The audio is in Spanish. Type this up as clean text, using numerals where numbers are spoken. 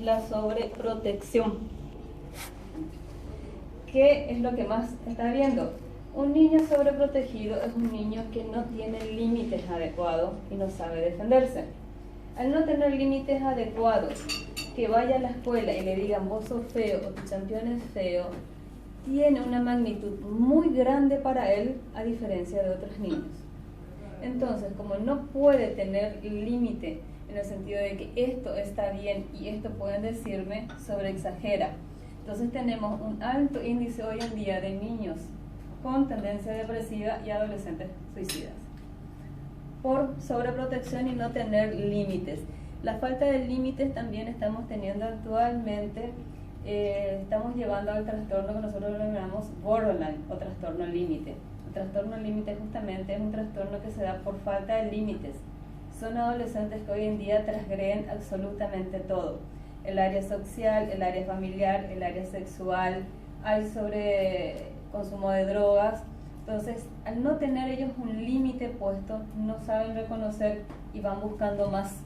la sobreprotección. ¿Qué es lo que más está viendo? Un niño sobreprotegido es un niño que no tiene límites adecuados y no sabe defenderse. Al no tener límites adecuados, que vaya a la escuela y le digan vos sos feo o tu campeón es feo, tiene una magnitud muy grande para él a diferencia de otros niños. Entonces, como no puede tener límite en el sentido de que esto está bien y esto pueden decirme, sobreexagera. Entonces tenemos un alto índice hoy en día de niños con tendencia depresiva y adolescentes suicidas por sobreprotección y no tener límites. La falta de límites también estamos teniendo actualmente, estamos llevando al trastorno que nosotros lo llamamos borderline o trastorno límite. El trastorno límite justamente es un trastorno que se da por falta de límites. Son adolescentes que hoy en día transgreden absolutamente todo. El área social, el área familiar, el área sexual, hay sobre consumo de drogas. Entonces, al no tener ellos un límite puesto, no saben reconocer y van buscando más